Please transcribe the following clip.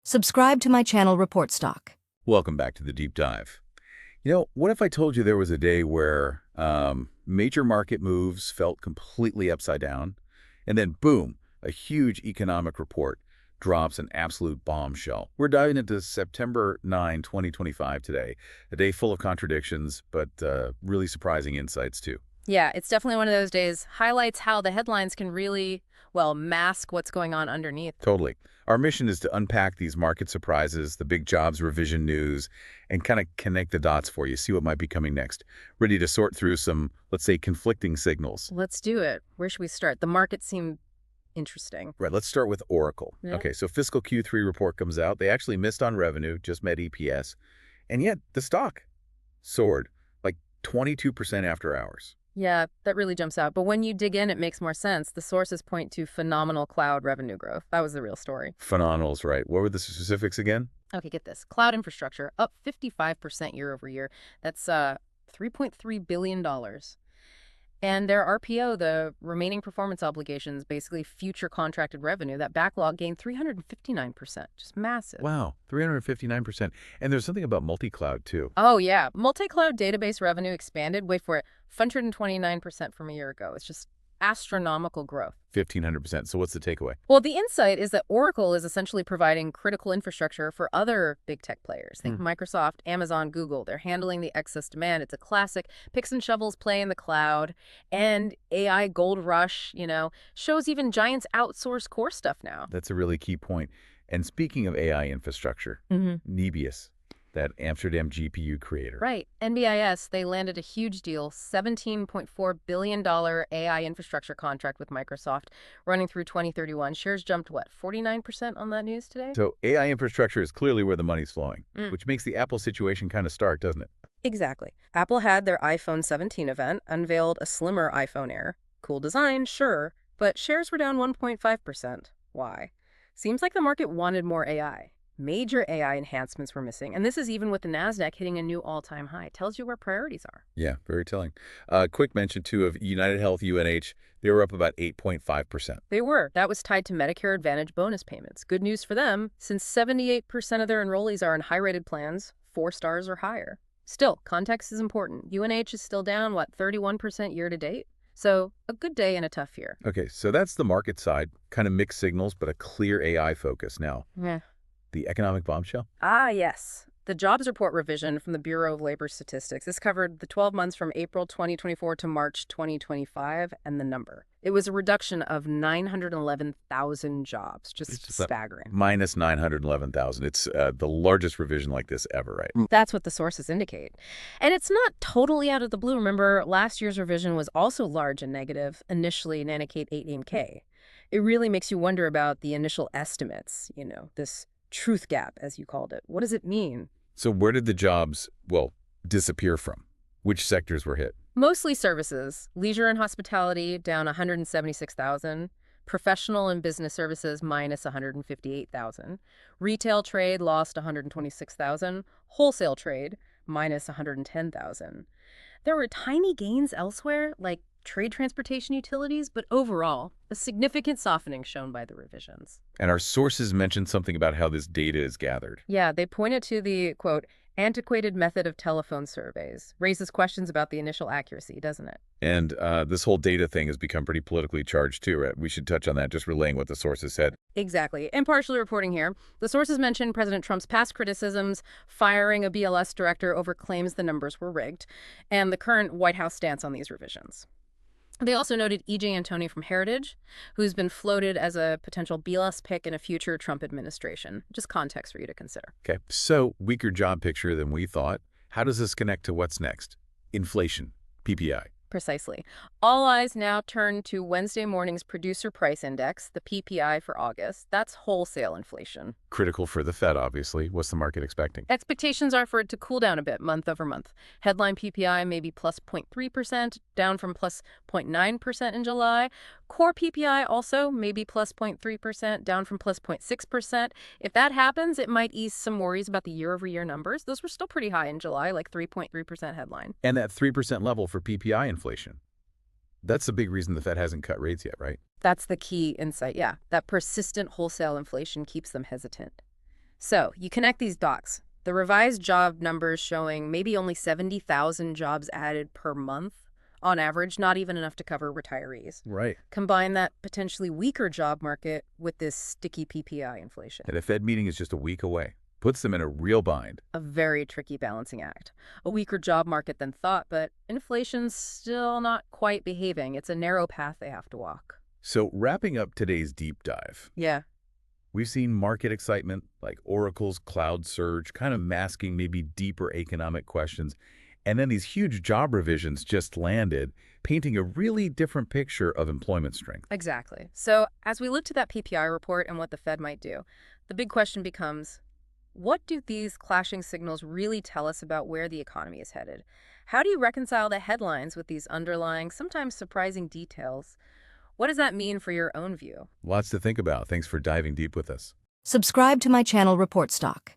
Subscribe to my channel Report Stock. Welcome back to the deep dive. What if I told you there was a day where major market moves felt completely upside down, and then boom, a huge economic report drops an absolute bombshell? We're diving into September 9, 2025 today, a day full of contradictions, but really surprising insights too. Yeah, it's definitely one of those days. Highlights how the headlines can really, well, mask what's going on underneath. Totally. Our mission is to unpack these market surprises, the big jobs revision news, and kind of connect the dots for you, see what might be coming next. Ready to sort through some, let's say, conflicting signals. Let's do it. Where should we start? The markets seem interesting. Right, let's start with Oracle. Yeah. Okay, so fiscal Q3 report comes out. They actually missed on revenue, just met EPS, and yet the stock soared like 22% after hours. Yeah, that really jumps out. But when you dig in, it makes more sense. The sources point to phenomenal cloud revenue growth. That was the real story. Phenomenal's right. What were the specifics again? Okay, get this. Cloud infrastructure up 55% year over year. That's $3.3 billion. And their RPO, the remaining performance obligations, basically future contracted revenue, that backlog gained 359%. Just massive. Wow, 359%. And there's something about multi-cloud too. Oh, yeah. Multi-cloud database revenue expanded, wait for it, 129% from a year ago. It's just astronomical growth. 1,500%. So what's the takeaway? Well, the insight is that Oracle is essentially providing critical infrastructure for other big tech players. Think Microsoft, Amazon, Google. They're handling the excess demand. It's a classic picks and shovels play in the cloud. And AI gold rush, shows even giants outsource core stuff now. That's a really key point. And speaking of AI infrastructure, Nebius, that Amsterdam GPU creator. Right. NBIS, they landed a huge deal, $17.4 billion AI infrastructure contract with Microsoft running through 2031. Shares jumped, what, 49% on that news today? So AI infrastructure is clearly where the money's flowing, which makes the Apple situation kind of stark, doesn't it? Exactly. Apple had their iPhone 17 event, unveiled a slimmer iPhone Air. Cool design, sure, but shares were down 1.5%. Why? Seems like the market wanted more AI. Major AI enhancements were missing, and this is even with the NASDAQ hitting a new all-time high. Tells you where priorities are. Yeah, very telling. Quick mention, too, of United Health, UNH. They were up about 8.5%. They were. That was tied to Medicare Advantage bonus payments. Good news for them, since 78% of their enrollees are in high-rated plans, 4 stars or higher. Still, context is important. UNH is still down, 31% year-to-date? So, a good day and a tough year. Okay, so that's the market side. Kind of mixed signals, but a clear AI focus. Now, the economic bombshell? Ah, yes. The jobs report revision from the Bureau of Labor Statistics. This covered the 12 months from April 2024 to March 2025, and the number. It was a reduction of 911,000 jobs. Just staggering. Minus 911,000. It's the largest revision like this ever, right? That's what the sources indicate. And it's not totally out of the blue. Remember, last year's revision was also large and negative, initially Nanikate 8-AIM-K. It really makes you wonder about the initial estimates, this truth gap, as you called it. What does it mean? So where did the jobs, disappear from? Which sectors were hit? Mostly services. Leisure and hospitality down 176,000. Professional and business services minus 158,000. Retail trade lost 126,000. Wholesale trade minus 110,000. There were tiny gains elsewhere, like trade, transportation, utilities, but overall, a significant softening shown by the revisions. And our sources mentioned something about how this data is gathered. Yeah, they pointed to the, quote, antiquated method of telephone surveys. Raises questions about the initial accuracy, doesn't it? And this whole data thing has become pretty politically charged too, right? We should touch on that, just relaying what the sources said. Exactly. And partially reporting here, the sources mentioned President Trump's past criticisms, firing a BLS director over claims the numbers were rigged, and the current White House stance on these revisions. They also noted E.J. Antoni from Heritage, who's been floated as a potential BLS pick in a future Trump administration. Just context for you to consider. Okay, so weaker job picture than we thought. How does this connect to what's next? Inflation, PPI. Precisely. All eyes now turn to Wednesday morning's Producer Price Index, the PPI for August. That's wholesale inflation. Critical for the Fed, obviously. What's the market expecting? Expectations are for it to cool down a bit month over month. Headline PPI may be plus 0.3%, down from plus 0.9% in July. Core PPI also may be plus 0.3%, down from plus 0.6%. If that happens, it might ease some worries about the year-over-year numbers. Those were still pretty high in July, like 3.3% headline. And that 3% level for PPI inflation. That's the big reason the Fed hasn't cut rates yet, right? That's the key insight, yeah. That persistent wholesale inflation keeps them hesitant. So you connect these dots. The revised job numbers showing maybe only 70,000 jobs added per month on average, not even enough to cover retirees. Right. Combine that potentially weaker job market with this sticky PPI inflation. And the Fed meeting is just a week away. Puts them in a real bind. A very tricky balancing act. A weaker job market than thought, but inflation's still not quite behaving. It's a narrow path they have to walk. So wrapping up today's deep dive, Yeah. we've seen market excitement like Oracle's cloud surge kind of masking maybe deeper economic questions. And then these huge job revisions just landed, painting a really different picture of employment strength. Exactly. So as we look to that PPI report and what the Fed might do, the big question becomes, what do these clashing signals really tell us about where the economy is headed? How do you reconcile the headlines with these underlying, sometimes surprising details? What does that mean for your own view? Lots to think about. Thanks for diving deep with us. Subscribe to my channel Report Stock.